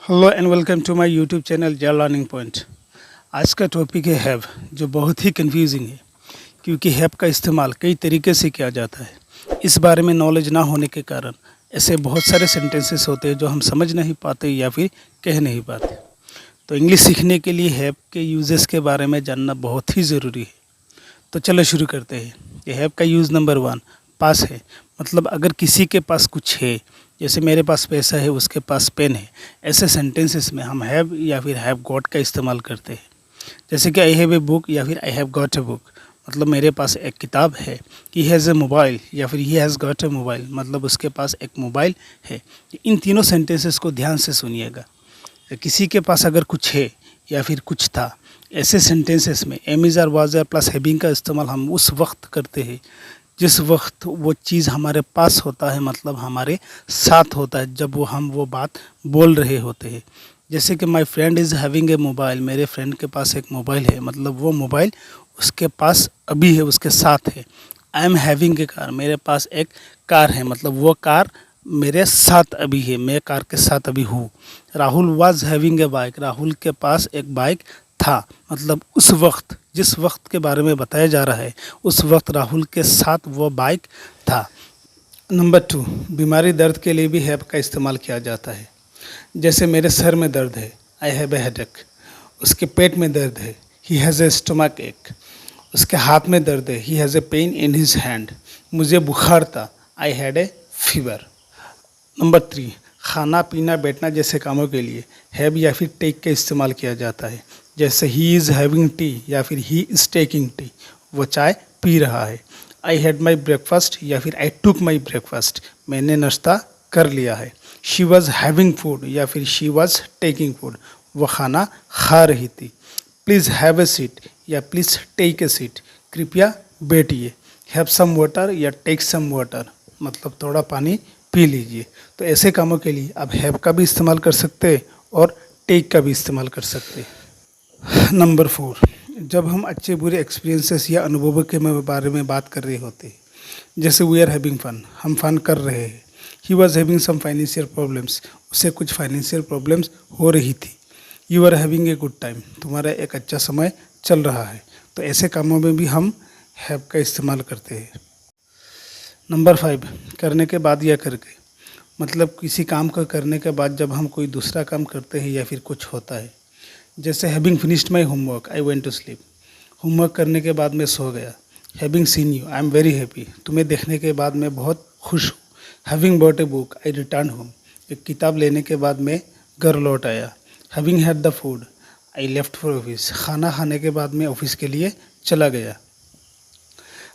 Hello and welcome to my YouTube channel Jai learning point. आज का topic है have, जो बहुत ही कंफ्यूजिंग है क्योंकि हैव का इस्तेमाल कई तरीके से किया जाता है। इस बारे में नॉलेज ना होने के कारण ऐसे बहुत सारे सेंटेंसेस होते हैं जो हम समझ नहीं पाते या फिर कह नहीं पाते। तो इंग्लिश सीखने के लिए हैव के यूजेस के बारे में जानना बहुत ही ज़रूरी है। तो चलो शुरू करते हैं। ये हैव का यूज़ नंबर 1 पास है, मतलब अगर किसी के पास कुछ है, जैसे मेरे पास पैसा है, उसके पास पेन है, ऐसे सेंटेंसेस में हम हैव या फिर हैव गॉट का इस्तेमाल करते हैं। जैसे कि आई हैव ए बुक या फिर I have got a book, मतलब मेरे पास एक किताब है। ही हैज़ ए मोबाइल या फिर he has got a mobile, मतलब उसके पास एक मोबाइल है। इन तीनों सेंटेंसेस को ध्यान से सुनिएगा। किसी के पास अगर कुछ है या फिर कुछ था, ऐसे सेंटेंसेस में am is are was are plus having का इस्तेमाल हम उस वक्त करते हैं जिस वक्त वो चीज़ हमारे पास होता है, मतलब हमारे साथ होता है, जब हम वो बात बोल रहे होते हैं। जैसे कि my friend is having a mobile, मेरे फ्रेंड के पास एक मोबाइल है, मतलब वो मोबाइल उसके पास अभी है, उसके साथ है। I am having a car, मेरे पास एक कार है, मतलब वो कार मेरे साथ अभी है, मैं कार के साथ अभी हूँ। Rahul was having a bike, Rahul के पास एक बाइक था, मतलब उस वक्त जिस वक्त के बारे में बताया जा रहा है उस वक्त राहुल के साथ वो बाइक था। नंबर 2, बीमारी दर्द के लिए भी हैव का इस्तेमाल किया जाता है। जैसे मेरे सर में दर्द है, आई हैव ए हेडेक। उसके पेट में दर्द है, ही हैज़ ए स्टमक एक। उसके हाथ में दर्द है, he has a pain in his hand. मुझे बुखार था, I had a fever. Number 3, खाना पीना बैठना जैसे कामों के लिए हैव या फिर टेक का इस्तेमाल किया जाता है। जैसे ही इज़ हैविंग टी या फिर ही इज़ टेकिंग टी, वो चाय पी रहा है। आई हैड माई ब्रेकफास्ट या फिर आई टुक माई ब्रेकफास्ट, मैंने नाश्ता कर लिया है। शी वॉज हैविंग फूड या फिर शी वॉज टेकिंग फूड, वो खाना खा रही थी। प्लीज़ हैव ए सीट या प्लीज़ टेक ए सीट, कृपया बैठिए। हैव सम वाटर या टेक सम वाटर, मतलब थोड़ा पानी पी लीजिए। तो ऐसे कामों के लिए आप हैव का भी इस्तेमाल कर सकते हैं और टेक का भी इस्तेमाल कर सकते हैं। नंबर 4, जब हम अच्छे बुरे एक्सपीरियंसेस या अनुभवों के बारे में बात कर रहे होते हैं, जैसे वी आर हैविंग फन, हम फन कर रहे हैं। He was having some financial problems, उससे कुछ फाइनेंशियल प्रॉब्लम्स हो रही थी। You are having a good time, तुम्हारा एक अच्छा समय चल रहा है। तो ऐसे कामों में भी हम हैव का इस्तेमाल करते हैं। नंबर 5, करने के बाद या करके, मतलब किसी काम को करने के बाद जब हम कोई दूसरा काम करते हैं या फिर कुछ होता है। जैसे having finished my homework, I went to sleep, homework करने के बाद मैं सो गया। Having seen you, I am very happy, तुम्हें देखने के बाद मैं बहुत खुश हूँ। Having bought a book, I return home, एक किताब लेने के बाद मैं घर लौट आया। Having had the food, I left for office, खाना खाने के बाद मैं ऑफिस के लिए चला गया।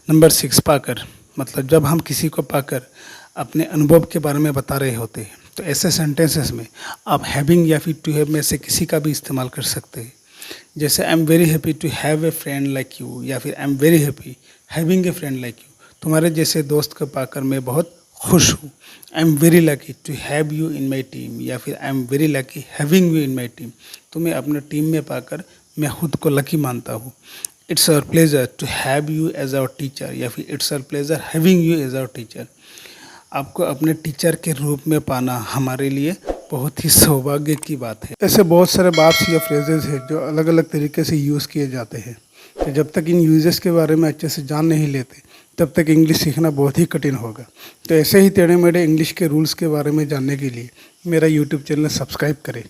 नंबर 6, पाकर, मतलब जब हम किसी को पाकर अपने अनुभव के बारे में बता रहे होते हैं। तो ऐसे सेंटेंसेस में आप हैविंग या फिर टू हैव में से किसी का भी इस्तेमाल कर सकते हैं। जैसे I am very happy to have a friend like you, या फिर I am very happy having a friend like you, तुम्हारे जैसे दोस्त को पाकर मैं बहुत खुश हूँ। I am very lucky to have you in my team, या फिर I am very lucky having you in my team, तुम्हें अपने टीम में पाकर मैं खुद को लकी मानता हूँ। It's our pleasure to have you as our teacher, या फिर it's our pleasure having you as our teacher, आपको अपने टीचर के रूप में पाना हमारे लिए बहुत ही सौभाग्य की बात है। ऐसे बहुत सारे वर्ब्स या फ्रेजेस हैं जो अलग अलग तरीके से यूज़ किए जाते हैं। तो जब तक इन यूजेस के बारे में अच्छे से जान नहीं लेते तब तक इंग्लिश सीखना बहुत ही कठिन होगा। तो ऐसे ही टेढ़े मेढ़े इंग्लिश के रूल्स के बारे में जानने के लिए मेरा यूट्यूब चैनल सब्सक्राइब करें।